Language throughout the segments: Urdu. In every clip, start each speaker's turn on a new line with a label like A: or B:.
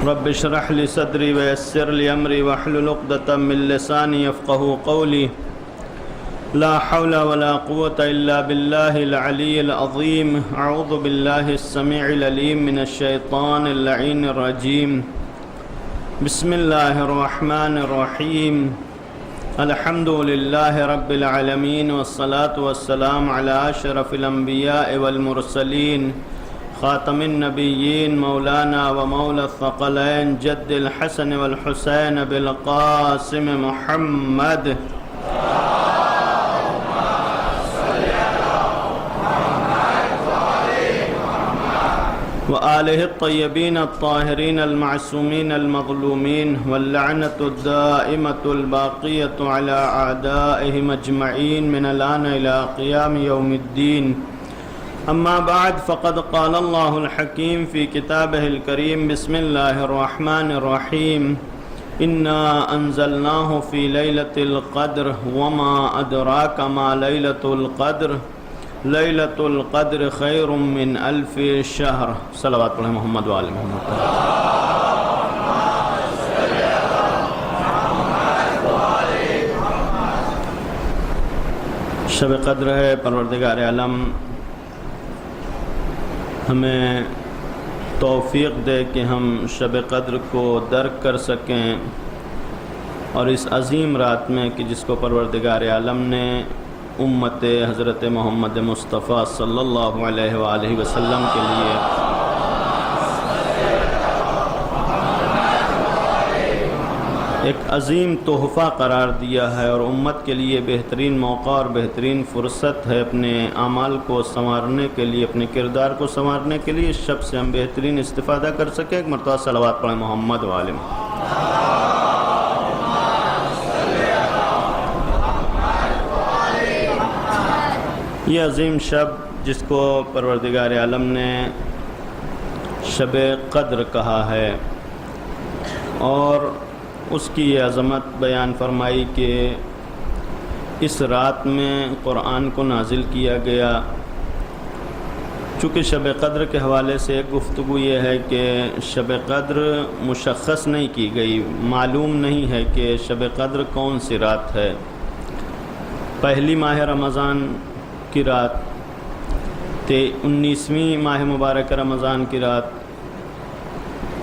A: رب اشرح لي صدري ويسر لي أمري واحلل عقدة من لساني يفقهوا قولي لا حول ولا قوة إلا بالله العلي العظيم. أعوذ بالله السميع العليم من الشيطان اللعين الرجيم. بسم الله الرحمن الرحيم. الحمد لله رب العالمين والصلاة والسلام على أشرف الأنبياء والمرسلين خاتم النبيين مولانا ومولى الثقلين جد الحسن والحسين بالقاسم محمد وآله الطيبين الطاهرين المعصومين المظلومين واللعنة الدائمة الباقية على أعدائهم أجمعين من الآن إلى قيام يوم الدين. أما بعد فقد قال الله الحكيم في كتابه الكريم بسم الله الرحمن الرحيم إنا أنزلناه في ليلة القدر وما أدراك ما ليلة القدر ليلة القدر خير من 1000 شهر. صلوات علی محمد و آل محمد. شب قدر ہے. پروردگار عالم ہمیں توفیق دے کہ ہم شب قدر کو درک کر سکیں اور اس عظیم رات میں کہ جس کو پروردگار عالم نے امت حضرت محمد مصطفیٰ صلی اللہ علیہ وآلہ وسلم کے لیے ایک عظیم تحفہ قرار دیا ہے اور امت کے لیے بہترین موقع اور بہترین فرصت ہے اپنے اعمال کو سنوارنے کے لیے، اپنے کردار کو سنوارنے کے لیے. اس شب سے ہم بہترین استفادہ کر سکیں. ایک مرتبہ صلوات پڑھیں محمد و آل محمد. یہ عظیم شب جس کو پروردگار عالم نے شب قدر کہا ہے اور اس کی یہ عظمت بیان فرمائی کہ اس رات میں قرآن کو نازل کیا گیا. چونکہ شب قدر کے حوالے سے ایک گفتگو یہ ہے کہ شب قدر مشخص نہیں کی گئی، معلوم نہیں ہے کہ شب قدر کون سی رات ہے. پہلی ماہ رمضان کی رات، 19ویں ماہ مبارک رمضان کی رات،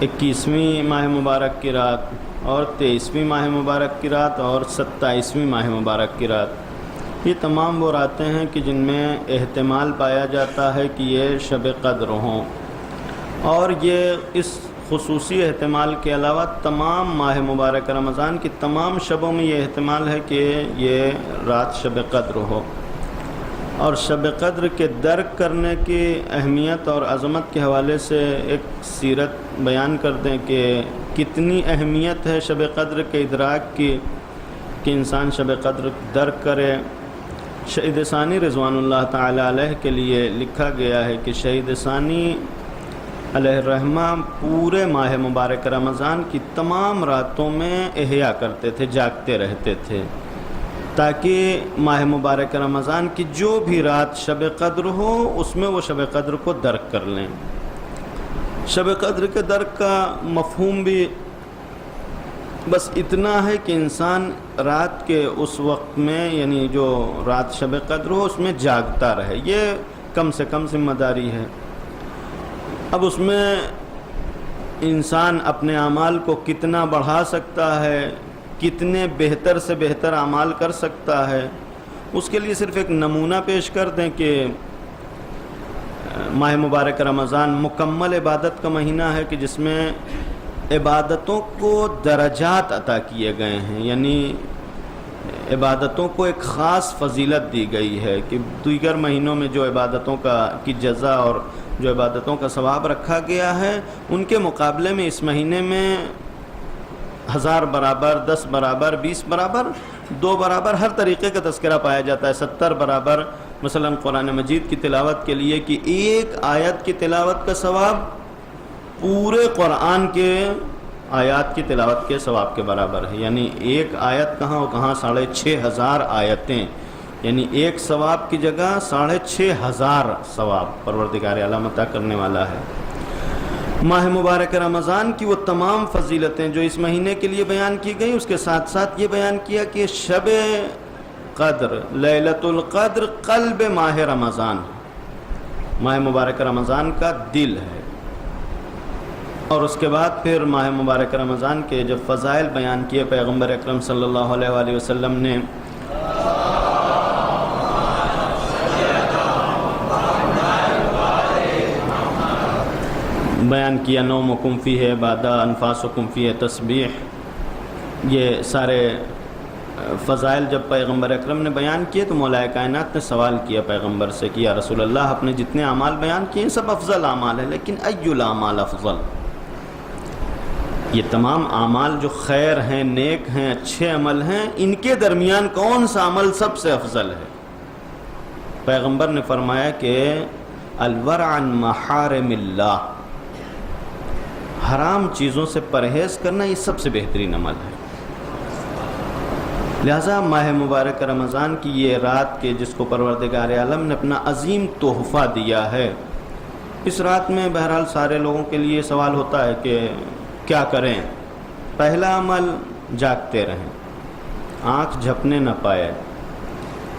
A: 21ویں ماہ مبارک کی رات اور 23ویں ماہ مبارک کی رات اور 27ویں ماہ مبارک کی رات. یہ تمام وہ راتیں ہیں کہ جن میں احتمال پایا جاتا ہے کہ یہ شب قدر ہوں، اور یہ اس خصوصی احتمال کے علاوہ تمام ماہ مبارک رمضان کی تمام شبوں میں یہ احتمال ہے کہ یہ رات شب قدر ہو. اور شب قدر کے درک کرنے کی اہمیت اور عظمت کے حوالے سے ایک سیرت بیان کر دیں کہ کتنی اہمیت ہے شب قدر کے ادراک کی کہ انسان شب قدر درک کرے. شہید ثانی رضوان اللہ تعالی علیہ کے لیے لکھا گیا ہے کہ شہید ثانی علیہ الرحمہ پورے ماہ مبارک رمضان کی تمام راتوں میں احیا کرتے تھے، جاگتے رہتے تھے تاکہ ماہ مبارک رمضان کی جو بھی رات شب قدر ہو اس میں وہ شب قدر کو درک کر لیں. شب قدر کے درک کا مفہوم بھی بس اتنا ہے کہ انسان رات کے اس وقت میں، یعنی جو رات شب قدر ہو اس میں جاگتا رہے. یہ کم سے کم ذمہ داری ہے. اب اس میں انسان اپنے اعمال کو کتنا بڑھا سکتا ہے، کتنے بہتر سے بہتر اعمال کر سکتا ہے، اس کے لیے صرف ایک نمونہ پیش کر دیں کہ ماہ مبارک رمضان مکمل عبادت کا مہینہ ہے کہ جس میں عبادتوں کو درجات عطا کیے گئے ہیں، یعنی عبادتوں کو ایک خاص فضیلت دی گئی ہے کہ دیگر مہینوں میں جو عبادتوں کی جزا اور جو عبادتوں کا ثواب رکھا گیا ہے ان کے مقابلے میں اس مہینے میں 1000 برابر، 10 برابر، 20 برابر، 2 برابر ہر طریقے کا تذکرہ پایا جاتا ہے. 70 برابر مثلا قرآن مجید کی تلاوت کے لیے کہ ایک آیت کی تلاوت کا ثواب پورے قرآن کے آیات کی تلاوت کے ثواب کے برابر ہے. یعنی ایک آیت کہاں و کہاں 6500 آیتیں، یعنی ایک ثواب کی جگہ 6500 ثواب پروردگار عالم عطا کرنے والا ہے. ماہ مبارک رمضان کی وہ تمام فضیلتیں جو اس مہینے کے لیے بیان کی گئی، اس کے ساتھ ساتھ یہ بیان کیا کہ شب قدر، لیلۃ القدر قلب ماہ رمضان، ماہ مبارک رمضان کا دل ہے۔ اور اس کے بعد پھر ماہ مبارک رمضان کے جب فضائل بیان کیے پیغمبر اکرم صلی اللہ علیہ وآلہ وسلم نے، بیان کیا نومکم فیہ عبادہ، انفاسکم فیہ تسبیح، یہ سارے فضائل جب پیغمبر اکرم نے بیان کیے تو مولا کائنات نے سوال کیا پیغمبر سے کہ یا رسول اللہ، اپنے جتنے اعمال بیان کیے ہیں سب افضل اعمال ہیں، لیکن ای الاعمال افضل، یہ تمام اعمال جو خیر ہیں، نیک ہیں، اچھے عمل ہیں، ان کے درمیان کون سا عمل سب سے افضل ہے؟ پیغمبر نے فرمایا کہ الورع عن محارم اللہ، حرام چیزوں سے پرہیز کرنا یہ سب سے بہترین عمل ہے۔ لہذا ماہ مبارک رمضان کی یہ رات کے جس کو پروردگار عالم نے اپنا عظیم تحفہ دیا ہے، اس رات میں بہرحال سارے لوگوں کے لیے سوال ہوتا ہے کہ کیا کریں؟ پہلا عمل جاگتے رہیں، آنکھ جھپنے نہ پائے،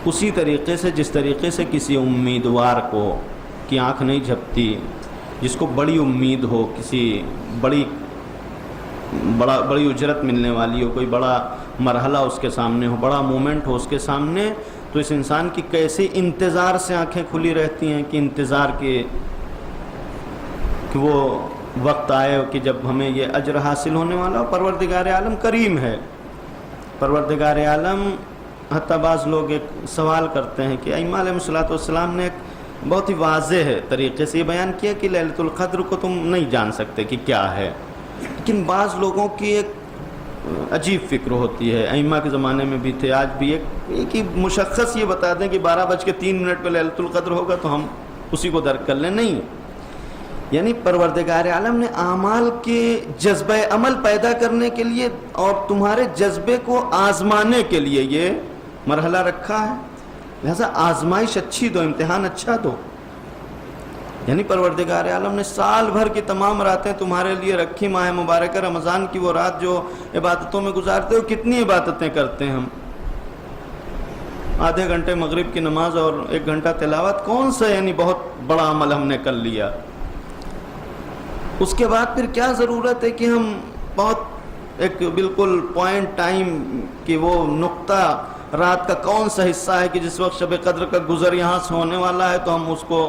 A: اسی طریقے سے جس طریقے سے کسی امیدوار کو کی آنکھ نہیں جھپتی، جس کو بڑی امید ہو، کسی بڑی اجرت ملنے والی ہو، کوئی بڑا مرحلہ اس کے سامنے ہو، بڑا مومنٹ ہو اس کے سامنے، تو اس انسان کی کیسے انتظار سے آنکھیں کھلی رہتی ہیں کہ انتظار کہ وہ وقت آئے کہ جب ہمیں یہ اجر حاصل ہونے والا ہو۔ پروردگار عالم کریم ہے، پروردگار عالم، حتیٰ بعض لوگ ایک سوال کرتے ہیں کہ ائمہ علیہ الصلوۃ والسلام نے ایک بہت ہی واضح طریقے سے یہ بیان کیا کہ لیلۃ القدر کو تم نہیں جان سکتے کہ کیا ہے، لیکن بعض لوگوں کی ایک عجیب فکر ہوتی ہے، ائمہ کے زمانے میں بھی تھے، آج بھی ایک ہی مشخص یہ بتا دیں کہ 12:03 پہ لیلۃ القدر ہوگا تو ہم اسی کو درک کر لیں، نہیں، یعنی پروردگار عالم نے اعمال کے جذبہ عمل پیدا کرنے کے لیے اور تمہارے جذبے کو آزمانے کے لیے یہ مرحلہ رکھا ہے، لہذا آزمائش اچھی دو، امتحان اچھا دو۔ یعنی پروردگار عالم نے سال بھر کی تمام راتیں تمہارے لیے رکھی، ماہ مبارکہ رمضان کی وہ رات جو عبادتوں میں گزارتے ہو، کتنی عبادتیں کرتے ہیں ہم، آدھے گھنٹے مغرب کی نماز اور 1 گھنٹہ تلاوت، کون سا یعنی بہت بڑا عمل ہم نے کر لیا؟ اس کے بعد پھر کیا ضرورت ہے کہ ہم بہت ایک بالکل پوائنٹ ٹائم کہ وہ نقطہ رات کا کون سا حصہ ہے کہ جس وقت شب قدر کا گزر یہاں سے ہونے والا ہے تو ہم اس کو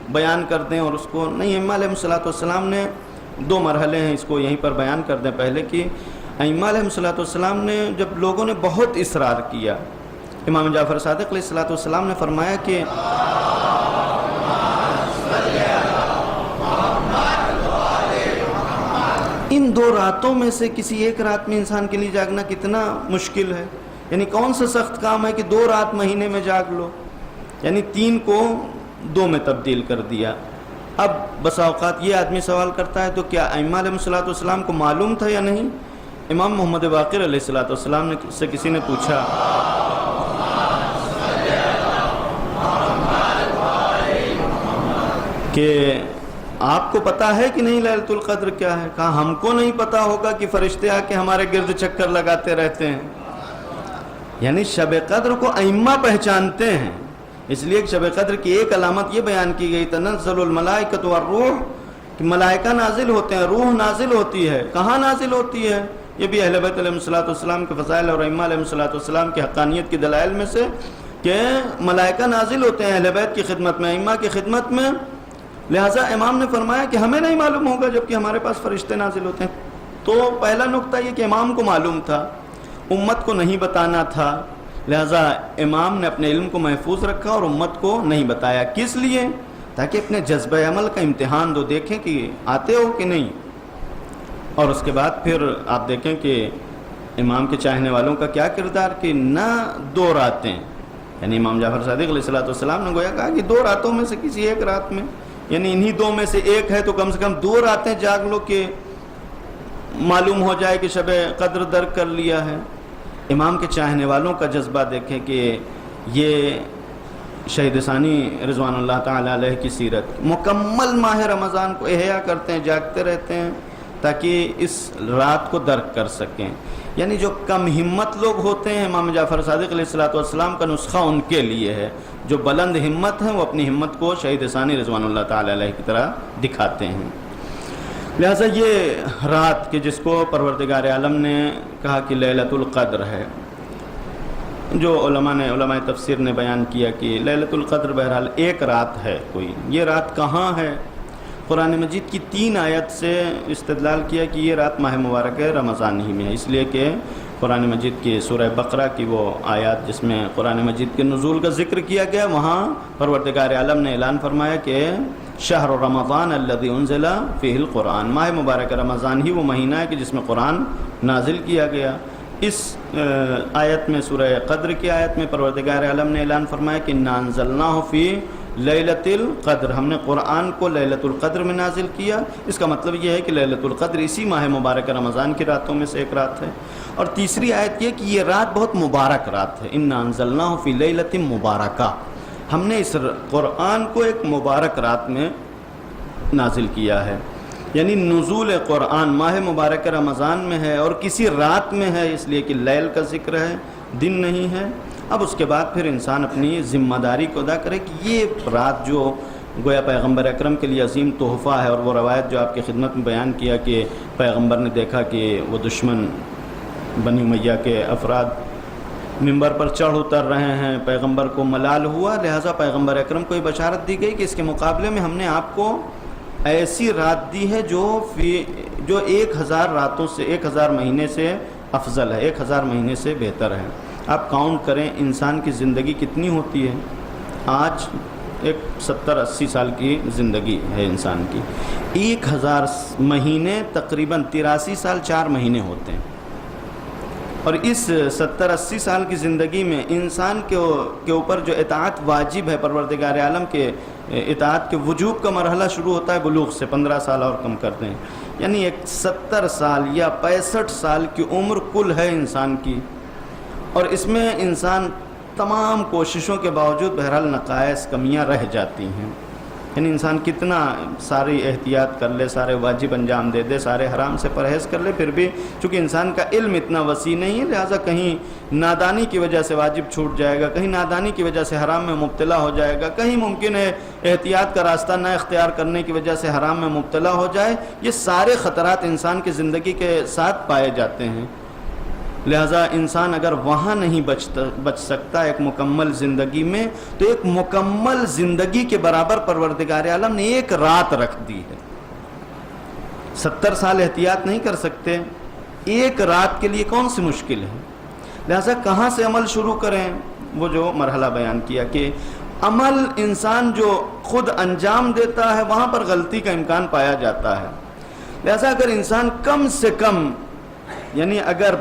A: بیان کر دیں، اور اس کو نہیں۔ ائمہ علیہ الصلوۃ والسلام نے 2 مرحلے ہیں، اس کو یہیں پر بیان کر دیں پہلے کہ ائمہ علیہ الصلوۃ والسلام نے جب لوگوں نے بہت اصرار کیا، امام جعفر صادق علیہ الصلوۃ والسلام نے فرمایا کہ ان 2 راتوں میں سے کسی ایک رات میں انسان کے لیے جاگنا کتنا مشکل ہے، یعنی کون سا سخت کام ہے کہ 2 رات مہینے میں جاگ لو، یعنی 3 کو 2 میں تبدیل کر دیا۔ اب بسا اوقات یہ آدمی سوال کرتا ہے تو کیا ائمہ علیہ الصلوۃ والسلام کو معلوم تھا یا نہیں؟ امام محمد باقر علیہ الصلوۃ والسلام نے سے کسی نے پوچھا کہ آپ کو پتہ ہے کہ نہیں لیلۃ القدر کیا ہے؟ کہا ہم کو نہیں پتہ ہوگا کہ فرشتے آ کے ہمارے گرد چکر لگاتے رہتے ہیں۔ یعنی شب قدر کو ائمہ پہچانتے ہیں، اس لیے شب قدر کی ایک علامت یہ بیان کی گئی، تنزل الملائکۃ والروح، کہ ملائکہ نازل ہوتے ہیں، روح نازل ہوتی ہے۔ کہاں نازل ہوتی ہے؟ یہ بھی اہل بیت علیہ الصلوۃ والسلام کے فضائل اور ائمہ علیہ الصلوۃ والسلام کی حقانیت کی دلائل میں سے کہ ملائکہ نازل ہوتے ہیں اہل بیت کی خدمت میں، ائمہ کی خدمت میں، لہٰذا امام نے فرمایا کہ ہمیں نہیں معلوم ہوگا جبکہ ہمارے پاس فرشتے نازل ہوتے ہیں۔ تو پہلا نقطہ یہ کہ امام کو معلوم تھا، امت کو نہیں بتانا تھا، لہٰذا امام نے اپنے علم کو محفوظ رکھا اور امت کو نہیں بتایا۔ کس لیے؟ تاکہ اپنے جذبہ عمل کا امتحان دو، دیکھیں کہ آتے ہو کہ نہیں۔ اور اس کے بعد پھر آپ دیکھیں کہ امام کے چاہنے والوں کا کیا کردار کہ نہ 2 راتیں، یعنی امام جعفر صادق علیہ الصلوۃ والسلام نے گویا کہا کہ 2 راتوں میں سے کسی ایک رات میں، یعنی انہی 2 میں سے ایک ہے تو کم سے کم 2 راتیں جاگ لو کہ معلوم ہو جائے کہ شب قدر درک کر لیا ہے۔ امام کے چاہنے والوں کا جذبہ دیکھیں کہ یہ شہید ثانی رضوان اللہ تعالی علیہ کی سیرت، مکمل ماہ رمضان کو احیا کرتے ہیں، جاگتے رہتے ہیں تاکہ اس رات کو درک کر سکیں۔ یعنی جو کم ہمت لوگ ہوتے ہیں، امام جعفر صادق علیہ السلام کا نسخہ ان کے لیے ہے، جو بلند ہمت ہیں وہ اپنی ہمت کو شہید ثانی رضوان اللہ تعالی علیہ کی طرح دکھاتے ہیں۔ لہٰذا یہ رات کہ جس کو پروردگار عالم نے کہا کہ لیلۃ القدر ہے، جو علماء تفسیر نے بیان کیا کہ لیلۃ القدر بہرحال ایک رات ہے کوئی، یہ رات کہاں ہے؟ قرآن مجید کی 3 آیت سے استدلال کیا کہ یہ رات ماہ مبارک رمضان ہی میں ہے، اس لیے کہ قرآن مجید کی سورہ بقرہ کی وہ آیات جس میں قرآن مجید کے نزول کا ذکر کیا گیا، وہاں پروردگار عالم نے اعلان فرمایا کہ شہر رمضان الذی انزل فیہ القرآن، ماہ مبارک رمضان ہی وہ مہینہ ہے کہ جس میں قرآن نازل کیا گیا۔ اس آیت میں سورہ قدر کی آیت میں پروردگار عالم نے اعلان فرمایا کہ انا انزلناہ فی لیلۃ القدر، ہم نے قرآن کو لیلۃ القدر میں نازل کیا۔ اس کا مطلب یہ ہے کہ لیلۃ القدر اسی ماہ مبارک رمضان کی راتوں میں سے ایک رات ہے۔ اور تیسری آیت یہ کہ یہ رات بہت مبارک رات ہے، انا انزلناہ فی لیلۃ مبارکہ، ہم نے اس قرآن کو ایک مبارک رات میں نازل کیا ہے۔ یعنی نزول قرآن ماہ مبارک رمضان میں ہے اور کسی رات میں ہے، اس لیے کہ لیل کا ذکر ہے، دن نہیں ہے۔ اب اس کے بعد پھر انسان اپنی ذمہ داری کو ادا کرے کہ یہ رات جو گویا پیغمبر اکرم کے لیے عظیم تحفہ ہے، اور وہ روایت جو آپ کی خدمت میں بیان کیا کہ پیغمبر نے دیکھا کہ وہ دشمن بنی امیہ کے افراد منبر پر چڑھ اتر رہے ہیں، پیغمبر کو ملال ہوا، لہٰذا پیغمبر اکرم کو یہ بشارت دی گئی کہ اس کے مقابلے میں ہم نے آپ کو ایسی رات دی ہے جو 1000 راتوں سے 1000 مہینے سے افضل ہے، 1000 مہینے سے بہتر ہے۔ آپ کاؤنٹ کریں انسان کی زندگی کتنی ہوتی ہے، آج ایک 70-80 سال کی زندگی ہے انسان کی، 1000 مہینے تقریباً 83 سال 4 مہینے ہوتے ہیں۔ اور اس 70-80 سال کی زندگی میں انسان کے اوپر جو اطاعت واجب ہے، پروردگار عالم کے اطاعت کے وجوب کا مرحلہ شروع ہوتا ہے بلوغ سے، 15 سال اور کم کرتے ہیں، یعنی ایک 70 سال یا 65 سال کی عمر کل ہے انسان کی۔ اور اس میں انسان تمام کوششوں کے باوجود بہرحال نقائص کمیاں رہ جاتی ہیں، یعنی انسان کتنا ساری احتیاط کر لے، سارے واجب انجام دے دے، سارے حرام سے پرہیز کر لے، پھر بھی چونکہ انسان کا علم اتنا وسیع نہیں ہے، لہٰذا کہیں نادانی کی وجہ سے واجب چھوٹ جائے گا، کہیں نادانی کی وجہ سے حرام میں مبتلا ہو جائے گا، کہیں ممکن ہے احتیاط کا راستہ نہ اختیار کرنے کی وجہ سے حرام میں مبتلا ہو جائے۔ یہ سارے خطرات انسان کی زندگی کے ساتھ پائے جاتے ہیں، لہٰذا انسان اگر وہاں نہیں بچ سکتا ایک مکمل زندگی میں، تو ایک مکمل زندگی کے برابر پروردگار عالم نے ایک رات رکھ دی ہے۔ 70 سال احتیاط نہیں کر سکتے، ایک رات کے لیے کون سی مشکل ہے؟ لہٰذا کہاں سے عمل شروع کریں؟ وہ جو مرحلہ بیان کیا کہ عمل انسان جو خود انجام دیتا ہے وہاں پر غلطی کا امکان پایا جاتا ہے، لہٰذا اگر انسان کم سے کم، یعنی اگر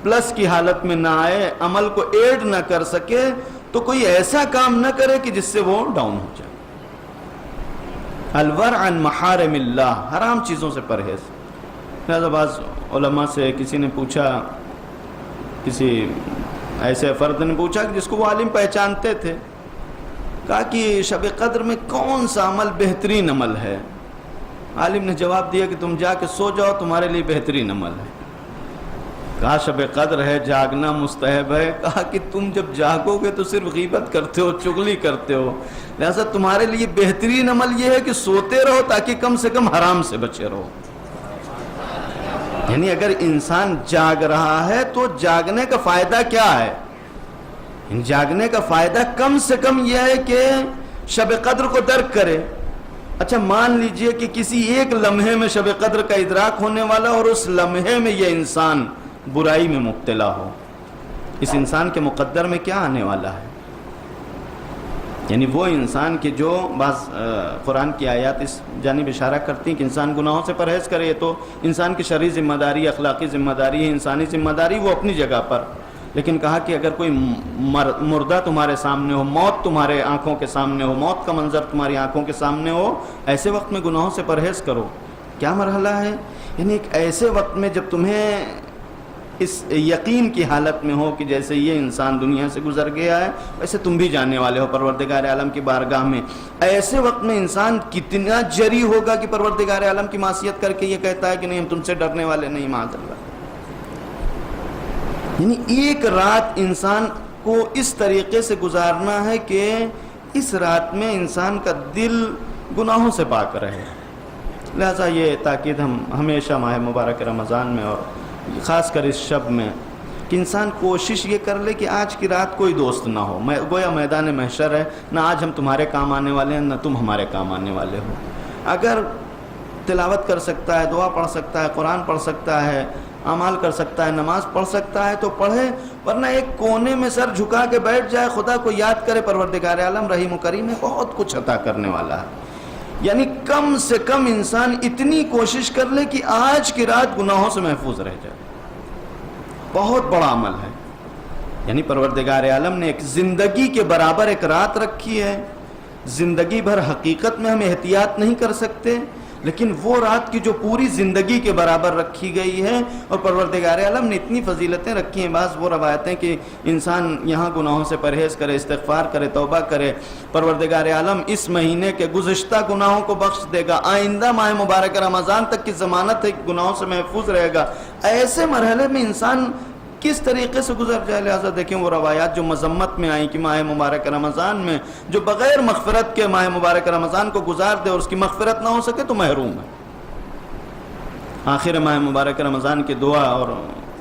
A: پلس کی حالت میں نہ آئے، عمل کو ایڈ نہ کر سکے، تو کوئی ایسا کام نہ کرے کہ جس سے وہ ڈاؤن ہو جائے۔ الورع عن محارم اللہ، حرام چیزوں سے پرہیز۔ لہذا بعض علماء سے کسی نے پوچھا، کسی ایسے فرد نے پوچھا کہ جس کو وہ عالم پہچانتے تھے، کہا کہ شب قدر میں کون سا عمل بہترین عمل ہے؟ عالم نے جواب دیا کہ تم جا کے سو جاؤ، تمہارے لیے بہترین عمل ہے۔ کہا شب قدر ہے، جاگنا مستحب ہے۔ کہا کہ تم جب جاگو گے تو صرف غیبت کرتے ہو، چغلی کرتے ہو، لہذا تمہارے لیے بہترین عمل یہ ہے کہ سوتے رہو تاکہ کم سے کم حرام سے بچے رہو۔ یعنی اگر انسان جاگ رہا ہے تو جاگنے کا فائدہ کیا ہے؟ جاگنے کا فائدہ کم سے کم یہ ہے کہ شب قدر کو درک کرے۔ اچھا مان لیجئے کہ کسی ایک لمحے میں شب قدر کا ادراک ہونے والا، اور اس لمحے میں یہ انسان برائی میں مبتلا ہو، اس انسان کے مقدر میں کیا آنے والا ہے؟ یعنی وہ انسان کے جو بعض قرآن کی آیات اس جانب اشارہ کرتی ہیں کہ انسان گناہوں سے پرہیز کرے، یہ تو انسان کی شرعی ذمہ داری، اخلاقی ذمہ داری ہے، انسانی ذمہ داری وہ اپنی جگہ پر، لیکن کہا کہ اگر کوئی مردہ تمہارے سامنے ہو، موت تمہارے آنکھوں کے سامنے ہو، موت کا منظر تمہاری آنکھوں کے سامنے ہو، ایسے وقت میں گناہوں سے پرہیز کرو۔ کیا مرحلہ ہے؟ یعنی ایک ایسے وقت میں جب تمہیں اس یقین کی حالت میں ہو کہ جیسے یہ انسان دنیا سے گزر گیا ہے ویسے تم بھی جانے والے ہو پروردگار عالم کی بارگاہ میں. ایسے وقت میں انسان کتنا جری ہوگا کہ پروردگار عالم کی معصیت کر کے یہ کہتا ہے کہ نہیں ہم تم سے ڈرنے والے نہیں معاذ اللہ. یعنی ایک رات انسان کو اس طریقے سے گزارنا ہے کہ اس رات میں انسان کا دل گناہوں سے پاک رہے. لہذا یہ تاکید ہم ہمیشہ ماہ مبارک رمضان میں اور خاص کر اس شب میں کہ انسان کوشش یہ کر لے کہ آج کی رات کوئی دوست نہ ہو. گویا میدان محشر ہے، نہ آج ہم تمہارے کام آنے والے ہیں نہ تم ہمارے کام آنے والے ہو. اگر تلاوت کر سکتا ہے، دعا پڑھ سکتا ہے، قرآن پڑھ سکتا ہے، اعمال کر سکتا ہے، نماز پڑھ سکتا ہے تو پڑھے، ورنہ ایک کونے میں سر جھکا کے بیٹھ جائے، خدا کو یاد کرے. پروردگار عالم رحیم و کریم ہے، بہت کچھ عطا کرنے والا ہے. یعنی کم سے کم انسان اتنی کوشش کر لے کہ آج کی رات گناہوں سے محفوظ رہ جائے. بہت بڑا عمل ہے. یعنی پروردگار عالم نے ایک زندگی کے برابر ایک رات رکھی ہے. زندگی بھر حقیقت میں ہم احتیاط نہیں کر سکتے، لیکن وہ رات کی جو پوری زندگی کے برابر رکھی گئی ہے، اور پروردگار عالم نے اتنی فضیلتیں رکھی ہیں. بعض وہ روایتیں کہ انسان یہاں گناہوں سے پرہیز کرے، استغفار کرے، توبہ کرے، پروردگار عالم اس مہینے کے گزشتہ گناہوں کو بخش دے گا. آئندہ ماہ مبارک رمضان تک کی ضمانت ہے کہ گناہوں سے محفوظ رہے گا. ایسے مرحلے میں انسان کس طریقے سے گزر جائے. لہٰذا دیکھیں وہ روایات جو مذمت میں آئیں کہ ماہ مبارک رمضان میں جو بغیر مغفرت کے ماہ مبارک رمضان کو گزار دے اور اس کی مغفرت نہ ہو سکے تو محروم ہے. آخر ماہ مبارک رمضان کی دعا، اور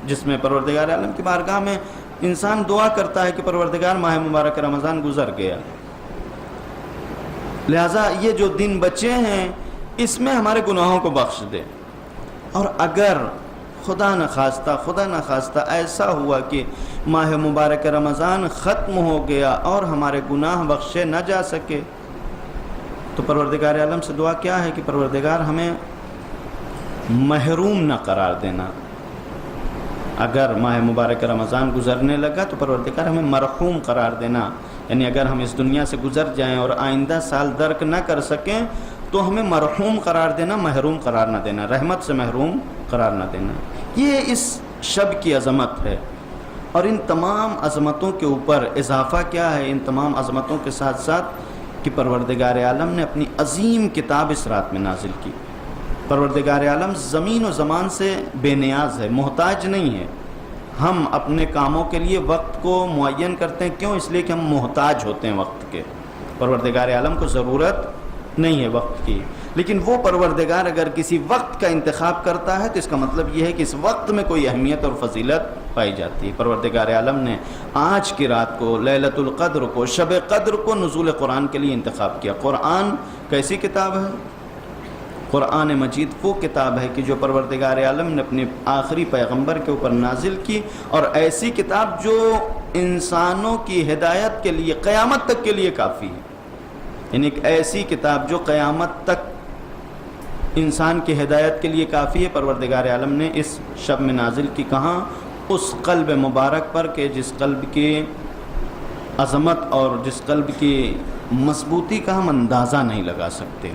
A: جس میں پروردگار عالم کی بارگاہ میں انسان دعا کرتا ہے کہ پروردگار ماہ مبارک رمضان گزر گیا، لہٰذا یہ جو دن بچے ہیں اس میں ہمارے گناہوں کو بخش دے. اور اگر خدا نخواستہ ایسا ہوا کہ ماہ مبارک رمضان ختم ہو گیا اور ہمارے گناہ بخشے نہ جا سکے تو پروردگار عالم سے دعا کیا ہے کہ پروردگار ہمیں محروم نہ قرار دینا. اگر ماہ مبارک رمضان گزرنے لگا تو پروردگار ہمیں مرحوم قرار دینا. یعنی اگر ہم اس دنیا سے گزر جائیں اور آئندہ سال درک نہ کر سکیں تو ہمیں مرحوم قرار دینا، محروم قرار نہ دینا، رحمت سے محروم قرار نہ دینا. یہ اس شب کی عظمت ہے. اور ان تمام عظمتوں کے اوپر اضافہ کیا ہے؟ ان تمام عظمتوں کے ساتھ ساتھ کہ پروردگار عالم نے اپنی عظیم کتاب اس رات میں نازل کی. پروردگار عالم زمین و زمان سے بے نیاز ہے، محتاج نہیں ہے. ہم اپنے کاموں کے لیے وقت کو معین کرتے ہیں، کیوں؟ اس لیے کہ ہم محتاج ہوتے ہیں وقت کے. پروردگار عالم کو ضرورت نہیں ہے وقت کی. لیکن وہ پروردگار اگر کسی وقت کا انتخاب کرتا ہے تو اس کا مطلب یہ ہے کہ اس وقت میں کوئی اہمیت اور فضیلت پائی جاتی ہے. پروردگار عالم نے آج کی رات کو، لیلۃ القدر کو، شب قدر کو نزول قرآن کے لیے انتخاب کیا. قرآن کیسی کتاب ہے؟ قرآن مجید وہ کتاب ہے کہ جو پروردگار عالم نے اپنے آخری پیغمبر کے اوپر نازل کی، اور ایسی کتاب جو انسانوں کی ہدایت کے لیے قیامت تک کے لیے کافی ہے. یعنی ایک ایسی کتاب جو قیامت تک انسان کی ہدایت کے لیے کافی ہے، پروردگار عالم نے اس شب میں نازل کی. کہاں؟ اس قلب مبارک پر کہ جس قلب کی عظمت اور جس قلب کی مضبوطی کا ہم اندازہ نہیں لگا سکتے.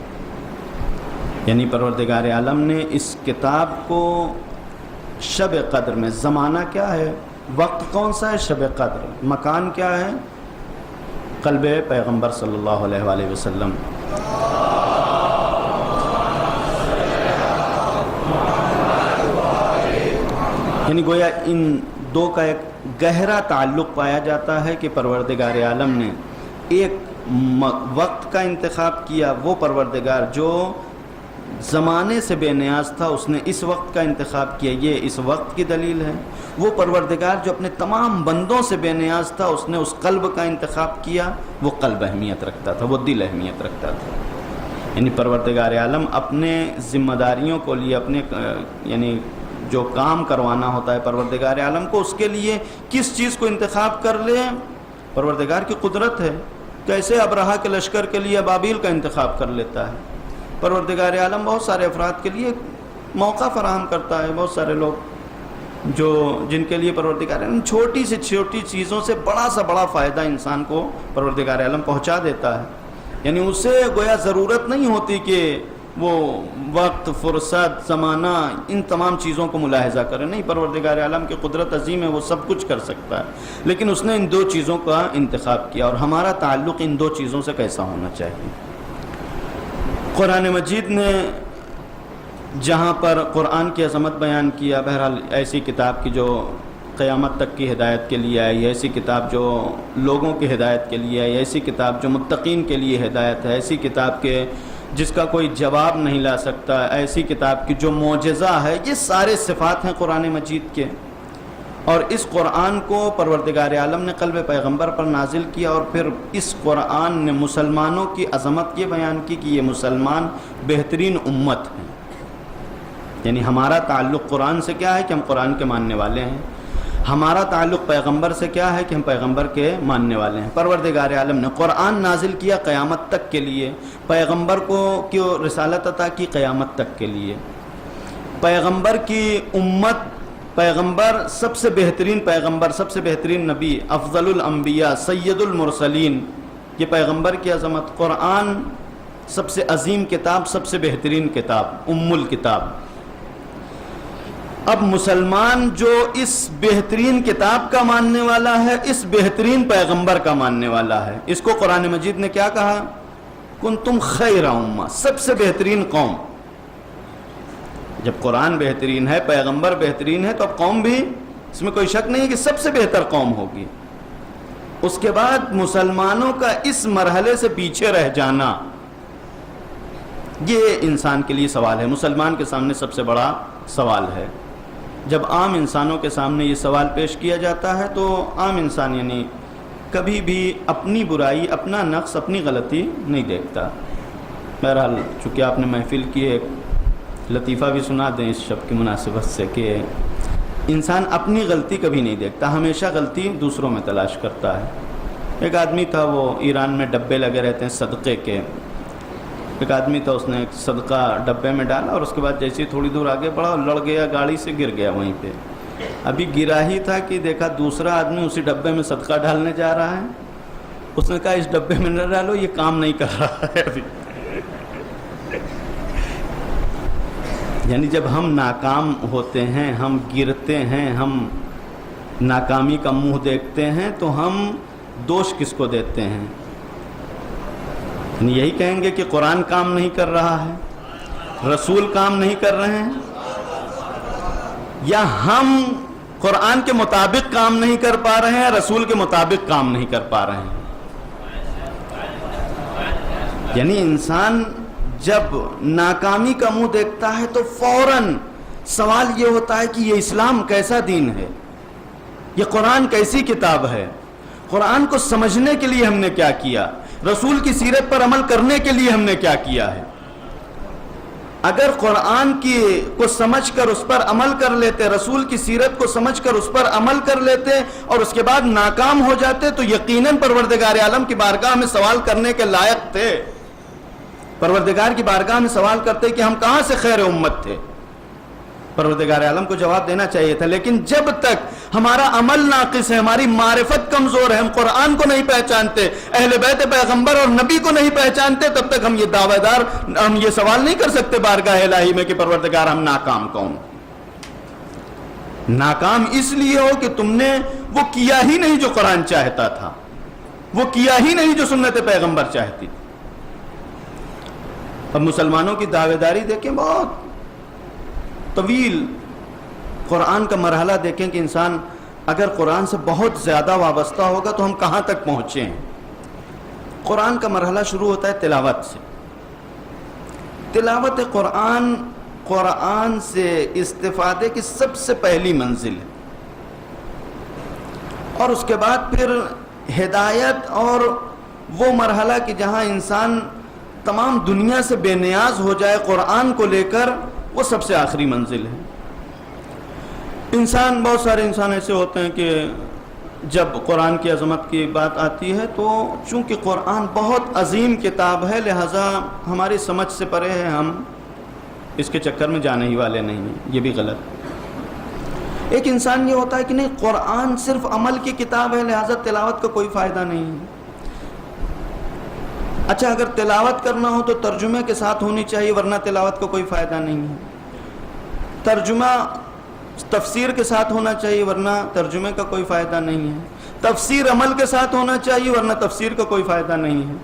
A: یعنی پروردگار عالم نے اس کتاب کو شب قدر میں، زمانہ کیا ہے، وقت کون سا ہے؟ شب قدر. مکان کیا ہے؟ قلب پیغمبر صلی اللہ علیہ وآلہ وسلم. یعنی گویا ان دو کا ایک گہرا تعلق پایا جاتا ہے کہ پروردگار عالم نے ایک وقت کا انتخاب کیا. وہ پروردگار جو زمانے سے بے نیاز تھا اس نے اس وقت کا انتخاب کیا، یہ اس وقت کی دلیل ہے. وہ پروردگار جو اپنے تمام بندوں سے بے نیاز تھا اس نے اس قلب کا انتخاب کیا، وہ قلب اہمیت رکھتا تھا، وہ دل اہمیت رکھتا تھا. یعنی پروردگار عالم اپنے ذمہ داریوں کو لیے، اپنے یعنی جو کام کروانا ہوتا ہے پروردگار عالم کو، اس کے لیے کس چیز کو انتخاب کر لے پروردگار کی قدرت ہے. کیسے ابرہہ کے لشکر کے لیے ابابیل کا انتخاب کر لیتا ہے. پروردگار عالم بہت سارے افراد کے لیے موقع فراہم کرتا ہے. بہت سارے لوگ جن کے لیے پروردگار عالم چھوٹی سے چھوٹی چیزوں سے بڑا سا بڑا فائدہ انسان کو پروردگار عالم پہنچا دیتا ہے. یعنی اسے گویا ضرورت نہیں ہوتی کہ وہ وقت، فرصت، زمانہ، ان تمام چیزوں کو ملاحظہ کرے. نہیں، پروردگار عالم کی قدرت عظیم ہے، وہ سب کچھ کر سکتا ہے، لیکن اس نے ان دو چیزوں کا انتخاب کیا. اور ہمارا تعلق ان دو چیزوں سے کیسا ہونا چاہیے؟ قرآن مجید نے جہاں پر قرآن کی عظمت بیان کیا، بہرحال ایسی کتاب کی جو قیامت تک کی ہدایت کے لیے آئی، ایسی کتاب جو لوگوں کی ہدایت کے لیے آئی، ایسی کتاب جو متقین کے لیے ہدایت ہے، ایسی کتاب کے جس کا کوئی جواب نہیں لا سکتا، ایسی کتاب کی جو معجزہ ہے، یہ سارے صفات ہیں قرآن مجید کے. اور اس قرآن کو پروردگار عالم نے قلب پیغمبر پر نازل کیا، اور پھر اس قرآن نے مسلمانوں کی عظمت یہ بیان کی کہ یہ مسلمان بہترین امت ہیں. یعنی ہمارا تعلق قرآن سے کیا ہے کہ ہم قرآن کے ماننے والے ہیں، ہمارا تعلق پیغمبر سے کیا ہے کہ ہم پیغمبر کے ماننے والے ہیں. پروردگار عالم نے قرآن نازل کیا قیامت تک کے لیے، پیغمبر کو کیوں رسالت عطا کی؟ قیامت تک کے لیے. پیغمبر کی امت، پیغمبر سب سے بہترین پیغمبر، سب سے بہترین نبی، افضل الانبیاء، سید المرسلین، یہ پیغمبر کی عظمت. قرآن سب سے عظیم کتاب، سب سے بہترین کتاب، ام الکتاب. اب مسلمان جو اس بہترین کتاب کا ماننے والا ہے، اس بہترین پیغمبر کا ماننے والا ہے، اس کو قرآن مجید نے کیا کہا؟ کنتم خیر امہ، سب سے بہترین قوم. جب قرآن بہترین ہے، پیغمبر بہترین ہے، تو اب قوم بھی، اس میں کوئی شک نہیں کہ سب سے بہتر قوم ہوگی. اس کے بعد مسلمانوں کا اس مرحلے سے پیچھے رہ جانا، یہ انسان کے لیے سوال ہے، مسلمان کے سامنے سب سے بڑا سوال ہے. جب عام انسانوں کے سامنے یہ سوال پیش کیا جاتا ہے تو عام انسان یعنی کبھی بھی اپنی برائی، اپنا نقص، اپنی غلطی نہیں دیکھتا. بہرحال چونکہ آپ نے محفل کی، ایک لطیفہ بھی سنا دیں اس شب کی مناسبت سے کہ انسان اپنی غلطی کبھی نہیں دیکھتا، ہمیشہ غلطی دوسروں میں تلاش کرتا ہے. ایک آدمی تھا، وہ ایران میں ڈبے لگے رہتے ہیں صدقے کے. ایک آدمی تھا، اس نے ایک صدقہ ڈبے میں ڈالا اور اس کے بعد جیسے تھوڑی دور آگے بڑھا، لڑ گیا، گاڑی سے گر گیا وہیں پہ. ابھی گرا ہی تھا کہ دیکھا دوسرا آدمی اسی ڈبے میں صدقہ ڈالنے جا رہا ہے. اس نے کہا اس ڈبے میں نہ ڈالو، یہ کام نہیں کر رہا ہے ابھی. یعنی جب ہم ناکام ہوتے ہیں، ہم گرتے ہیں، ہم ناکامی کا منہ دیکھتے ہیں، تو ہم دوش کس کو دیتے ہیں؟ یہی کہیں گے کہ قرآن کام نہیں کر رہا ہے، رسول کام نہیں کر رہے ہیں، یا ہم قرآن کے مطابق کام نہیں کر پا رہے ہیں، رسول کے مطابق کام نہیں کر پا رہے ہیں. یعنی انسان جب ناکامی کا منہ دیکھتا ہے تو فوراً سوال یہ ہوتا ہے کہ یہ اسلام کیسا دین ہے، یہ قرآن کیسی کتاب ہے، قرآن کو سمجھنے کے لیے ہم نے کیا کیا، رسول کی سیرت پر عمل کرنے کے لیے ہم نے کیا کیا ہے. اگر قرآن کو سمجھ کر اس پر عمل کر لیتے، رسول کی سیرت کو سمجھ کر اس پر عمل کر لیتے اور اس کے بعد ناکام ہو جاتے، تو یقیناً پروردگار عالم کی بارگاہ میں سوال کرنے کے لائق تھے. پروردگار کی بارگاہ میں سوال کرتے کہ ہم کہاں سے خیر امت تھے. پروردگار عالم کو جواب دینا چاہیے تھا. لیکن جب تک ہمارا عمل ناقص ہے، ہماری معرفت کمزور ہے، ہم قرآن کو نہیں پہچانتے، اہل بیت پیغمبر اور نبی کو نہیں پہچانتے، تب تک ہم یہ دعویٰ دار، ہم یہ سوال نہیں کر سکتے بارگاہ الہی میں کہ پروردگار ہم ناکام کون. ناکام اس لیے ہو کہ تم نے وہ کیا ہی نہیں جو قرآن چاہتا تھا، وہ کیا ہی نہیں جو سنت پیغمبر چاہتی تھی. اب مسلمانوں کی دعوے داری دیکھیں، بہت طویل. قرآن کا مرحلہ دیکھیں کہ انسان اگر قرآن سے بہت زیادہ وابستہ ہوگا تو ہم کہاں تک پہنچے ہیں. قرآن کا مرحلہ شروع ہوتا ہے تلاوت سے. تلاوت قرآن، قرآن سے استفادے کی سب سے پہلی منزل ہے. اور اس کے بعد پھر ہدایت اور وہ مرحلہ کہ جہاں انسان تمام دنیا سے بے نیاز ہو جائے قرآن کو لے کر، وہ سب سے آخری منزل ہے. انسان، بہت سارے انسان ایسے ہوتے ہیں کہ جب قرآن کی عظمت کی بات آتی ہے تو چونکہ قرآن بہت عظیم کتاب ہے لہٰذا ہماری سمجھ سے پرے ہے، ہم اس کے چکر میں جانے ہی والے نہیں ہیں. یہ بھی غلط. ایک انسان یہ ہوتا ہے کہ نہیں، قرآن صرف عمل کی کتاب ہے لہٰذا تلاوت کا کوئی فائدہ نہیں ہے. اچھا اگر تلاوت کرنا ہو تو ترجمے کے ساتھ ہونی چاہیے، ورنہ تلاوت کا کوئی فائدہ نہیں ہے. ترجمہ تفسیر کے ساتھ ہونا چاہیے، ورنہ ترجمے کا کوئی فائدہ نہیں ہے. تفسیر عمل کے ساتھ ہونا چاہیے، ورنہ تفسیر کا کوئی فائدہ نہیں ہے.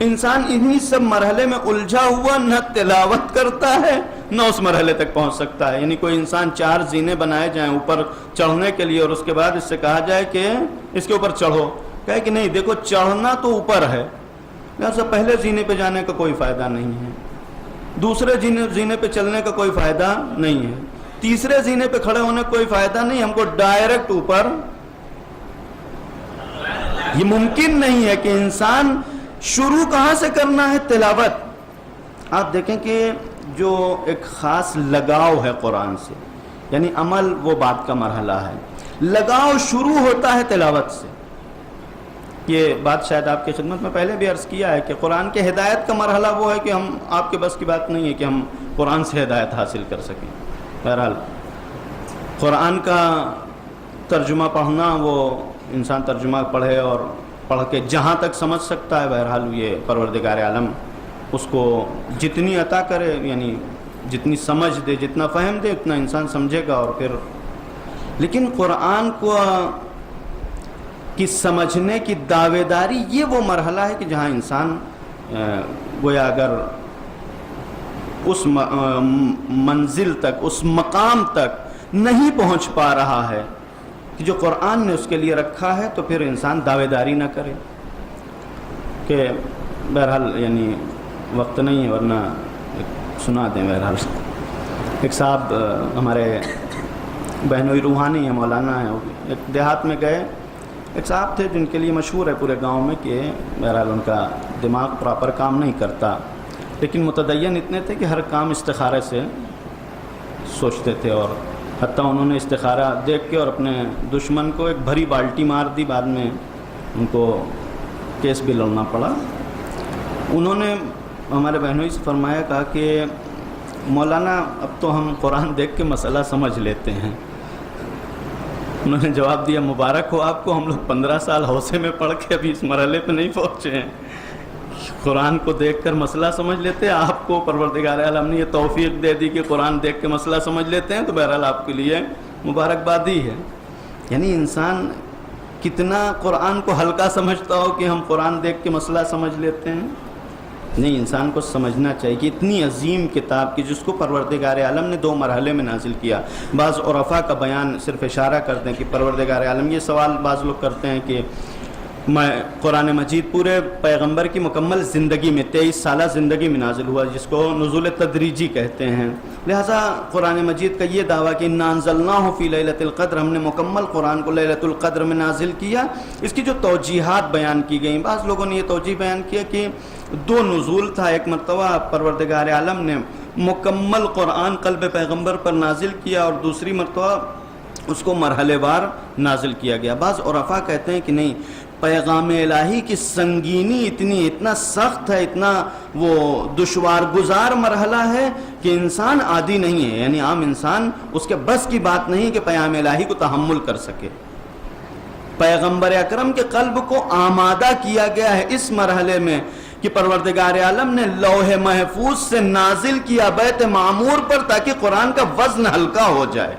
A: انسان انہی سب مرحلے میں الجھا ہوا نہ تلاوت کرتا ہے نہ اس مرحلے تک پہنچ سکتا ہے. یعنی کوئی انسان 4 زینے بنائے جائیں اوپر چڑھنے کے لیے، اور اس کے بعد اس سے کہا جائے کہ اس کے اوپر چڑھو، کہے کہ نہیں دیکھو چڑھنا تو اوپر ہے، لہٰذا پہلے زینے پہ جانے کا کوئی فائدہ نہیں ہے، دوسرے زینے پہ چلنے کا کوئی فائدہ نہیں ہے، تیسرے زینے پہ کھڑے ہونے کا کوئی فائدہ نہیں، ہم کو ڈائریکٹ اوپر. یہ ممکن نہیں ہے کہ انسان شروع کہاں سے کرنا ہے؟ تلاوت. آپ دیکھیں کہ جو ایک خاص لگاؤ ہے قرآن سے، یعنی عمل وہ بات کا مرحلہ ہے، لگاؤ شروع ہوتا ہے تلاوت سے. یہ بات شاید آپ کی خدمت میں پہلے بھی عرض کیا ہے کہ قرآن کے ہدایت کا مرحلہ وہ ہے کہ ہم آپ کے بس کی بات نہیں ہے کہ ہم قرآن سے ہدایت حاصل کر سکیں. بہرحال قرآن کا ترجمہ پڑھنا، وہ انسان ترجمہ پڑھے اور پڑھ کے جہاں تک سمجھ سکتا ہے، بہرحال یہ پروردگار عالم اس کو جتنی عطا کرے، یعنی جتنی سمجھ دے، جتنا فہم دے، اتنا انسان سمجھے گا. اور پھر لیکن قرآن کو کی سمجھنے کی دعوے داری، یہ وہ مرحلہ ہے کہ جہاں انسان گویا اگر اس منزل تک، اس مقام تک نہیں پہنچ پا رہا ہے کہ جو قرآن نے اس کے لیے رکھا ہے، تو پھر انسان دعوے داری نہ کرے. کہ بہرحال یعنی وقت نہیں ہے، ورنہ سنا دیں. بہرحال ایک صاحب ہمارے بہنوئی روحانی ہیں، مولانا ہیں، ایک دیہات میں گئے. ایک صاحب تھے جن کے لیے مشہور ہے پورے گاؤں میں کہ بہرحال ان کا دماغ پراپر کام نہیں کرتا، لیکن متدین اتنے تھے کہ ہر کام استخارے سے سوچتے تھے، اور حتیٰ انہوں نے استخارہ دیکھ کے اور اپنے دشمن کو ایک بھری بالٹی مار دی. بعد میں ان کو کیس بھی لڑنا پڑا. انہوں نے ہمارے بہنوئی سے فرمایا، کہا کہ مولانا اب تو ہم قرآن دیکھ کے مسئلہ سمجھ لیتے ہیں. انہوں نے جواب دیا، مبارک ہو آپ کو، ہم لوگ 15 سال حوصے میں پڑھ کے ابھی اس مرحلے پہ نہیں پہنچے ہیں. قرآن کو دیکھ کر مسئلہ سمجھ لیتے ہیں. آپ کو پروردگار عالم نے یہ توفیق دے دی کہ قرآن دیکھ کے مسئلہ سمجھ لیتے ہیں، تو بہرحال آپ کے لیے مبارکبادی ہے. یعنی انسان کتنا قرآن کو ہلکا سمجھتا ہو کہ ہم قرآن دیکھ کے مسئلہ سمجھ لیتے ہیں. نہیں، انسان کو سمجھنا چاہیے کہ اتنی عظیم کتاب کی جس کو پروردگار عالم نے 2 مرحلے میں نازل کیا. بعض عرفا کا بیان صرف اشارہ کرتے ہیں کہ پروردگار عالم، یہ سوال بعض لوگ کرتے ہیں کہ قرآن مجید پورے پیغمبر کی مکمل زندگی میں 23 سالہ زندگی میں نازل ہوا، جس کو نزول تدریجی کہتے ہیں. لہٰذا قرآن مجید کا یہ دعویٰ کہ انا انزلناہ فی لیلۃ القدر، ہم نے مکمل قرآن کو لیلۃ القدر میں نازل کیا. اس کی جو توجیحات بیان کی گئیں، بعض لوگوں نے یہ توجیح بیان کیا کہ 2 نزول تھا. ایک مرتبہ پروردگار عالم نے مکمل قرآن قلب پیغمبر پر نازل کیا، اور دوسری مرتبہ اس کو مرحلے وار نازل کیا گیا. بعض عرفا کہتے ہیں کہ نہیں، پیغام الہی کی سنگینی اتنا سخت ہے، اتنا وہ دشوار گزار مرحلہ ہے کہ انسان عادی نہیں ہے، یعنی عام انسان اس کے بس کی بات نہیں کہ پیغام الہی کو تحمل کر سکے. پیغمبر اکرم کے قلب کو آمادہ کیا گیا ہے اس مرحلے میں کہ پروردگار عالم نے لوح محفوظ سے نازل کیا بیت معمور پر، تاکہ قرآن کا وزن ہلکا ہو جائے.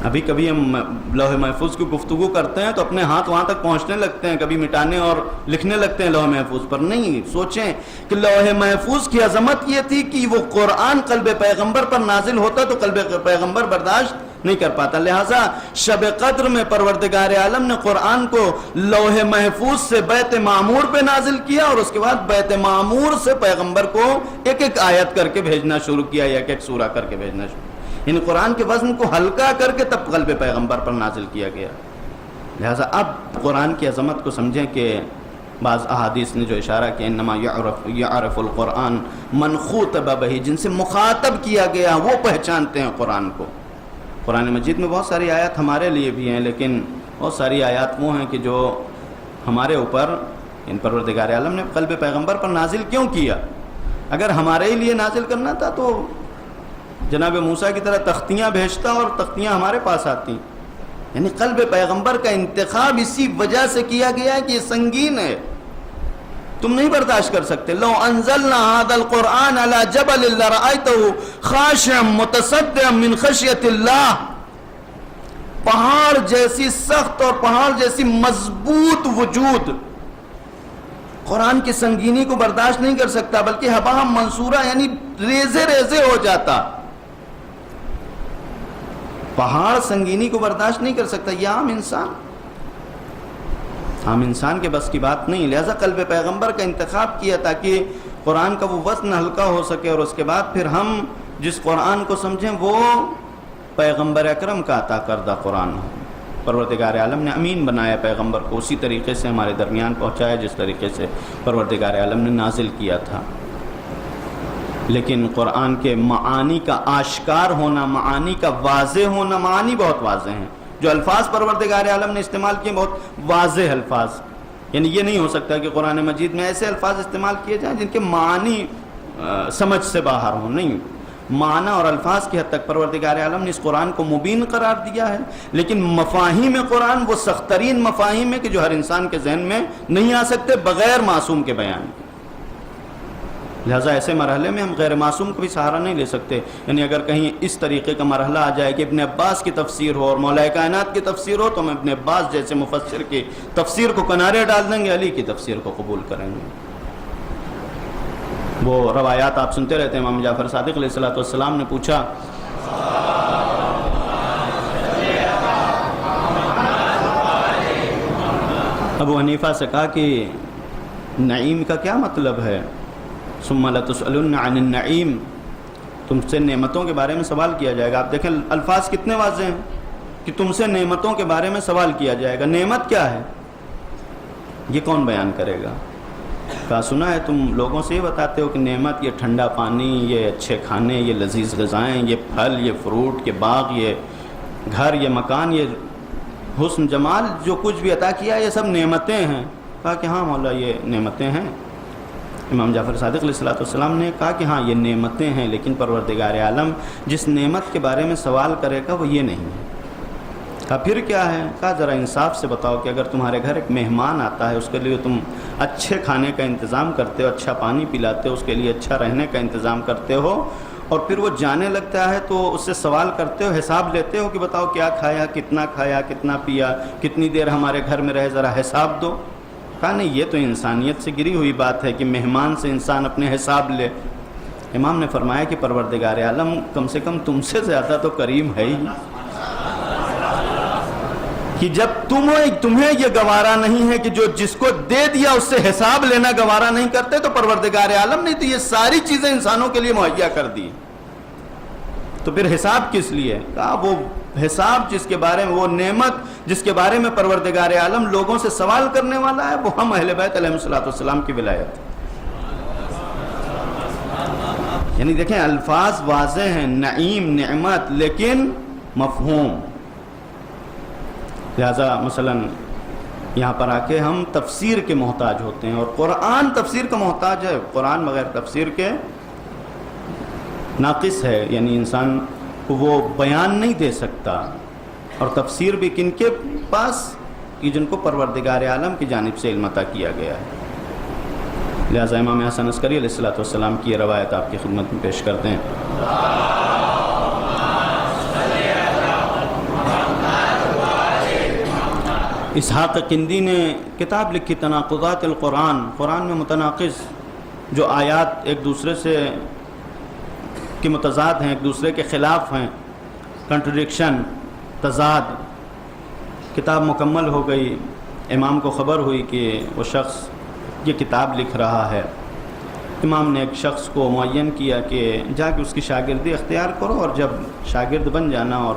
A: ابھی کبھی ہم لوح محفوظ کی گفتگو کرتے ہیں تو اپنے ہاتھ وہاں تک پہنچنے لگتے ہیں، کبھی مٹانے اور لکھنے لگتے ہیں لوح محفوظ پر. نہیں، سوچیں کہ لوح محفوظ کی عظمت یہ تھی کہ وہ قرآن قلب پیغمبر پر نازل ہوتا تو قلب پیغمبر برداشت نہیں کر پاتا. لہٰذا شب قدر میں پروردگار عالم نے قرآن کو لوح محفوظ سے بیت معمور پہ نازل کیا، اور اس کے بعد بیت معمور سے پیغمبر کو ایک ایک آیت کر کے بھیجنا شروع کیا، یا ایک ایک سورہ کر کے بھیجنا شروع. یعنی قرآن کے وزن کو ہلکا کر کے تب قلب پیغمبر پر نازل کیا گیا. لہٰذا اب قرآن کی عظمت کو سمجھیں کہ بعض احادیث نے جو اشارہ کیا، انما یعرف القرآن من خوطب بہ، جن سے مخاطب کیا گیا وہ پہچانتے ہیں قرآن کو. قرآن مجید میں بہت ساری آیات ہمارے لیے بھی ہیں، لیکن بہت ساری آیات وہ ہیں کہ جو ہمارے اوپر ان پروردگار عالم نے قلب پیغمبر پر نازل کیوں کیا؟ اگر ہمارے ہی لیے نازل کرنا تھا تو جناب موسیٰ کی طرح تختیاں بھیجتا اور تختیاں ہمارے پاس آتی. یعنی قلب پیغمبر کا انتخاب اسی وجہ سے کیا گیا ہے کہ یہ سنگین ہے.
B: تم نہیں برداشت کر سکتے. لو انزلنا هذا القرآن على جبل لرأيته خاشعا متصدعا من خشیۃ اللہ. پہاڑ جیسی سخت اور پہاڑ جیسی مضبوط وجود قرآن کی سنگینی کو برداشت نہیں کر سکتا، بلکہ ہبا منصورہ یعنی ریزے ریزے ہو جاتا. پہاڑ سنگینی کو برداشت نہیں کر سکتا، یہ عام انسان کے بس کی بات نہیں. لہذا قلب پیغمبر کا انتخاب کیا تاکہ قرآن کا وہ وزن ہلکا ہو سکے، اور اس کے بعد پھر ہم جس قرآن کو سمجھیں وہ پیغمبر اکرم کا عطا کردہ قرآن ہو. پروردگار عالم نے امین بنایا پیغمبر کو، اسی طریقے سے ہمارے درمیان پہنچایا جس طریقے سے پروردگار عالم نے نازل کیا تھا. لیکن قرآن کے معانی کا آشکار ہونا، معانی کا واضح ہونا، معانی بہت واضح ہیں. جو الفاظ پروردگار عالم نے استعمال کیے بہت واضح الفاظ، یعنی یہ نہیں ہو سکتا کہ قرآن مجید میں ایسے الفاظ استعمال کیے جائیں جن کے معانی سمجھ سے باہر ہوں. نہیں، معنی اور الفاظ کی حد تک پروردگار عالم نے اس قرآن کو مبین قرار دیا ہے، لیکن مفاہیم قرآن وہ سخت ترین مفاہیم ہے کہ جو ہر انسان کے ذہن میں نہیں آ سکتے بغیر معصوم کے بیان کے. لہٰذا ایسے مرحلے میں ہم غیر معصوم کو بھی سہارا نہیں لے سکتے. یعنی اگر کہیں اس طریقے کا مرحلہ آ جائے کہ ابن عباس کی تفسیر ہو اور مولا کائنات کی تفسیر ہو، تو ہم ابن عباس جیسے مفسر کی تفسیر کو کنارے ڈال دیں گے، علی کی تفسیر کو قبول کریں گے. وہ روایات آپ سنتے رہتے ہیں. امام جعفر صادق علیہ السلام نے پوچھا ابو حنیفہ سے، کہا کہ نعیم کا کیا مطلب ہے؟ ثم لتسألن عن النعیم، تم سے نعمتوں کے بارے میں سوال کیا جائے گا. آپ دیکھیں الفاظ کتنے واضح ہیں کہ تم سے نعمتوں کے بارے میں سوال کیا جائے گا. نعمت کیا ہے یہ کون بیان کرے گا؟ کہا سنا ہے تم لوگوں سے یہ بتاتے ہو کہ نعمت یہ ٹھنڈا پانی، یہ اچھے کھانے، یہ لذیذ غذائیں، یہ پھل، یہ فروٹ، یہ باغ، یہ گھر، یہ مکان، یہ حسن جمال، جو کچھ بھی عطا کیا یہ سب نعمتیں ہیں. کہا کہ ہاں مولا یہ نعمتیں ہیں. امام جعفر صادق علیہ السلام نے کہا کہ ہاں یہ نعمتیں ہیں، لیکن پروردگار عالم جس نعمت کے بارے میں سوال کرے گا وہ یہ نہیں ہے. کہا پھر کیا ہے؟ کہا ذرا انصاف سے بتاؤ کہ اگر تمہارے گھر ایک مہمان آتا ہے، اس کے لیے تم اچھے کھانے کا انتظام کرتے ہو، اچھا پانی پلاتے ہو، اس کے لیے اچھا رہنے کا انتظام کرتے ہو، اور پھر وہ جانے لگتا ہے تو اس سے سوال کرتے ہو، حساب لیتے ہو کہ بتاؤ کیا کھایا، کتنا پیا، کتنی دیر ہمارے گھر میں رہے، ذرا حساب دو. کہا نہیں، یہ تو انسانیت سے گری ہوئی بات ہے کہ مہمان سے انسان اپنے حساب لے. امام نے فرمایا کہ پروردگار عالم کم سے کم تم سے زیادہ تو کریم ہے ہی، کہ جب تمہیں یہ گوارا نہیں ہے کہ جو جس کو دے دیا اس سے حساب لینا گوارا نہیں کرتے، تو پروردگار عالم نے تو یہ ساری چیزیں انسانوں کے لیے مہیا کر دی، تو پھر حساب کس لیے؟ کہا وہ حساب جس کے بارے میں، وہ نعمت جس کے بارے میں پروردگار عالم لوگوں سے سوال کرنے والا ہے، وہ ہم اہل بیت علیہ السلام کی ولایت. یعنی دیکھیں الفاظ واضح ہیں، نعیم، نعمت، لیکن مفہوم. لہذا مثلا یہاں پر آ کے ہم تفسیر کے محتاج ہوتے ہیں، اور قرآن تفسیر کا محتاج ہے. قرآن بغیر تفسیر کے ناقص ہے، یعنی انسان کو وہ بیان نہیں دے سکتا. اور تفسیر بھی کن کے پاس؟ کہ جن کو پروردگار عالم کی جانب سے علم عطا کیا گیا ہے. لہذا امام حسن عسکری علیہ السلام کی یہ روایت آپ کی خدمت میں پیش کرتے ہیں. اسحاق قندی نے کتاب لکھی تناقضات القرآن. قرآن میں متناقض جو آیات ایک دوسرے سے کی متضاد ہیں، ایک دوسرے کے خلاف ہیں، کنٹرڈکشن، تضاد. کتاب مکمل ہو گئی. امام کو خبر ہوئی کہ وہ شخص یہ کتاب لکھ رہا ہے. امام نے ایک شخص کو معین کیا کہ جا کے اس کی شاگردی اختیار کرو، اور جب شاگرد بن جانا اور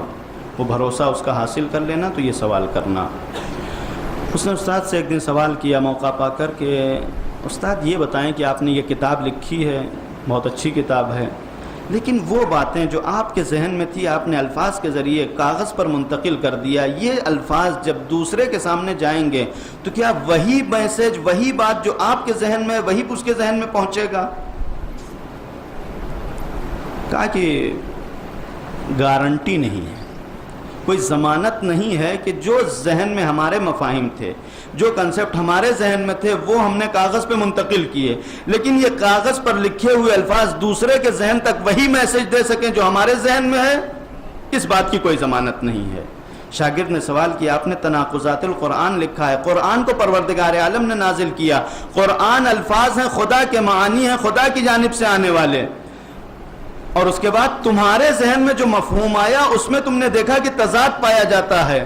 B: وہ بھروسہ اس کا حاصل کر لینا تو یہ سوال کرنا. اس نے استاد سے ایک دن سوال کیا موقع پا کر کہ استاد یہ بتائیں کہ آپ نے یہ کتاب لکھی ہے، بہت اچھی کتاب ہے، لیکن وہ باتیں جو آپ کے ذہن میں تھی آپ نے الفاظ کے ذریعے کاغذ پر منتقل کر دیا، یہ الفاظ جب دوسرے کے سامنے جائیں گے تو کیا وہی میسج، وہی بات جو آپ کے ذہن میں وہی اس کے ذہن میں پہنچے گا؟ کہا کہ گارنٹی نہیں ہے، کوئی ضمانت نہیں ہے کہ جو ذہن میں ہمارے مفاہیم تھے، جو کنسپٹ ہمارے ذہن میں تھے، وہ ہم نے کاغذ پہ منتقل کیے، لیکن یہ کاغذ پر لکھے ہوئے الفاظ دوسرے کے ذہن تک وہی میسج دے سکیں جو ہمارے ذہن میں ہے، اس بات کی کوئی ضمانت نہیں ہے۔ شاگرد نے سوال کیا، آپ نے تناقضات القرآن لکھا ہے، قرآن کو پروردگار عالم نے نازل کیا، قرآن الفاظ ہیں، خدا کے معانی ہیں، خدا کی جانب سے آنے والے، اور اس کے بعد تمہارے ذہن میں جو مفہوم آیا اس میں تم نے دیکھا کہ تضاد پایا جاتا ہے،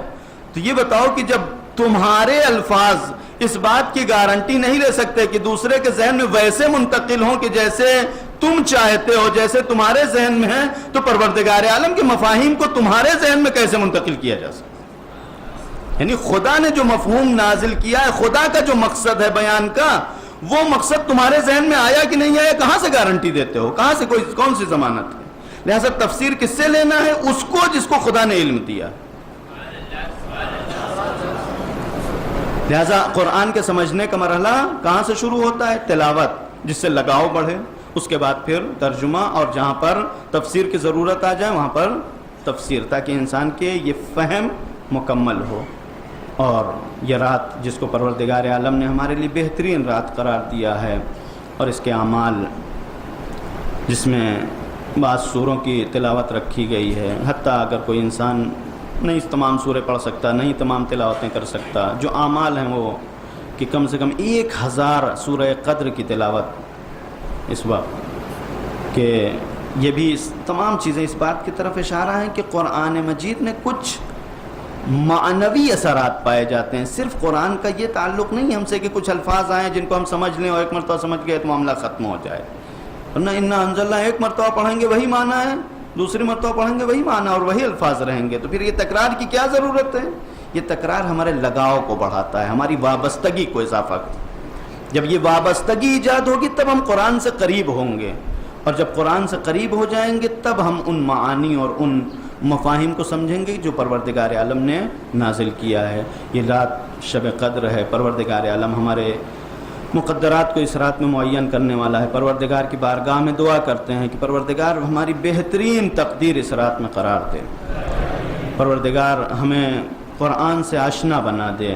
B: تو یہ بتاؤ کہ جب تمہارے الفاظ اس بات کی گارنٹی نہیں لے سکتے کہ دوسرے کے ذہن میں ویسے منتقل ہوں کہ جیسے تم چاہتے ہو، جیسے تمہارے ذہن میں ہے، تو پروردگار عالم کے مفاہیم کو تمہارے ذہن میں کیسے منتقل کیا جا سکتا؟ یعنی خدا نے جو مفہوم نازل کیا ہے، خدا کا جو مقصد ہے بیان کا، وہ مقصد تمہارے ذہن میں آیا کہ نہیں آیا، کہاں سے گارنٹی دیتے ہو، کہاں سے کون سی ضمانت ہے؟ لہذا تفسیر کس سے لینا ہے؟ اس کو جس کو خدا نے علم دیا۔ لہذا قرآن کے سمجھنے کا مرحلہ کہاں سے شروع ہوتا ہے؟ تلاوت، جس سے لگاؤ بڑھے، اس کے بعد پھر ترجمہ، اور جہاں پر تفسیر کی ضرورت آ جائے وہاں پر تفسیر، تاکہ انسان کے یہ فہم مکمل ہو۔ اور یہ رات جس کو پروردگار عالم نے ہمارے لیے بہترین رات قرار دیا ہے، اور اس کے اعمال جس میں بعض سوروں کی تلاوت رکھی گئی ہے، حتیٰ اگر کوئی انسان نہیں تمام سورے پڑھ سکتا، نہیں تمام تلاوتیں کر سکتا، جو اعمال ہیں وہ کہ کم سے کم 1000 سورہ قدر کی تلاوت اس وقت، کہ یہ بھی تمام چیزیں اس بات کی طرف اشارہ ہیں کہ قرآن مجید میں کچھ معنوی اثرات پائے جاتے ہیں۔ صرف قرآن کا یہ تعلق نہیں ہم سے کہ کچھ الفاظ آئیں جن کو ہم سمجھ لیں اور ایک مرتبہ سمجھ گئے تو معاملہ ختم ہو جائے، ورنہ انا انزلنا ایک مرتبہ پڑھیں گے وہی معنی ہے، دوسری مرتبہ پڑھیں گے وہی معنی اور وہی الفاظ رہیں گے، تو پھر یہ تکرار کی کیا ضرورت ہے؟ یہ تکرار ہمارے لگاؤ کو بڑھاتا ہے، ہماری وابستگی کو اضافہ کرتا ہے۔ جب یہ وابستگی ایجاد ہوگی تب ہم قرآن سے قریب ہوں گے، اور جب قرآن سے قریب ہو جائیں گے تب ہم ان معانی اور ان مفاہیم کو سمجھیں گے جو پروردگار عالم نے نازل کیا ہے۔ یہ رات شب قدر ہے، پروردگار عالم ہمارے مقدرات کو اس رات میں معین کرنے والا ہے۔ پروردگار کی بارگاہ میں دعا کرتے ہیں کہ پروردگار ہماری بہترین تقدیر اس رات میں قرار دے، پروردگار ہمیں قرآن سے آشنا بنا دے،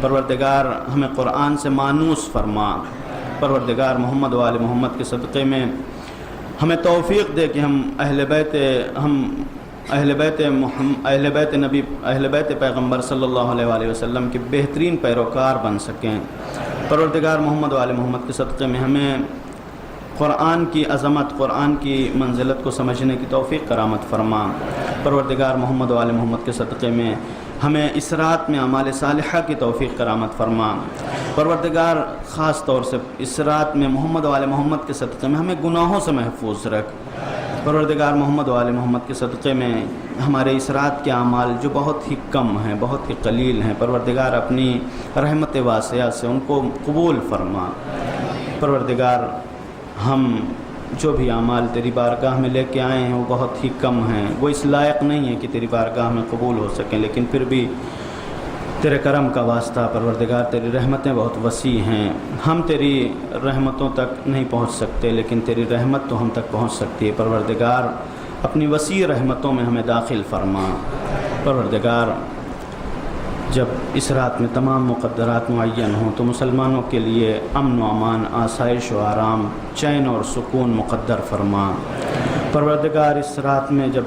B: پروردگار ہمیں قرآن سے مانوس فرما، پروردگار محمد و آل محمد کے صدقے میں ہمیں توفیق دے کہ ہم اہل بیت پیغمبر صلی اللہ علیہ وآلہ وسلم کے بہترین پیروکار بن سکیں۔ پروردگار محمد و آل محمد کے صدقے میں ہمیں قرآن کی عظمت، قرآن کی منزلت کو سمجھنے کی توفیق کرامت فرما۔ پروردگار محمد و آل محمد کے صدقے میں ہمیں اس رات میں اعمال صالحہ کی توفیق کرامت فرما۔ پروردگار خاص طور سے اس رات میں محمد و آل محمد کے صدقے میں ہمیں گناہوں سے محفوظ رکھ۔ پروردگار محمد و آل محمد کے صدقے میں ہمارے اس رات کے اعمال جو بہت ہی کم ہیں، بہت ہی قلیل ہیں، پروردگار اپنی رحمت واسعہ سے ان کو قبول فرما۔ پروردگار ہم جو بھی اعمال تیری بارگاہ میں لے کے آئے ہیں وہ بہت ہی کم ہیں، وہ اس لائق نہیں ہیں کہ تیری بارگاہ میں قبول ہو سکیں، لیکن پھر بھی تیرے کرم کا واسطہ پروردگار، تیری رحمتیں بہت وسیع ہیں، ہم تیری رحمتوں تک نہیں پہنچ سکتے لیکن تیری رحمت تو ہم تک پہنچ سکتی ہے۔ پروردگار اپنی وسیع رحمتوں میں ہمیں داخل فرما۔ پروردگار جب اس رات میں تمام مقدرات معین ہوں تو مسلمانوں کے لیے امن و امان، آسائش و آرام، چین اور سکون مقدر فرما۔ پروردگار اس رات میں جب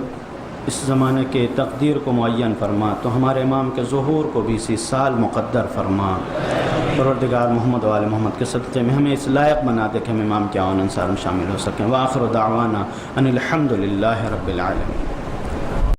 B: اس زمانے کے تقدیر کو معین فرما تو ہمارے امام کے ظہور کو بھی اسی سال مقدر فرما۔ پروردگار محمد و آل محمد کے صدقے میں ہمیں اس لائق بنا دے کہ ہم امام کے اعوان انصار میں شامل ہو سکیں۔ وآخر دعوانا ان الحمد للہ رب العالمین۔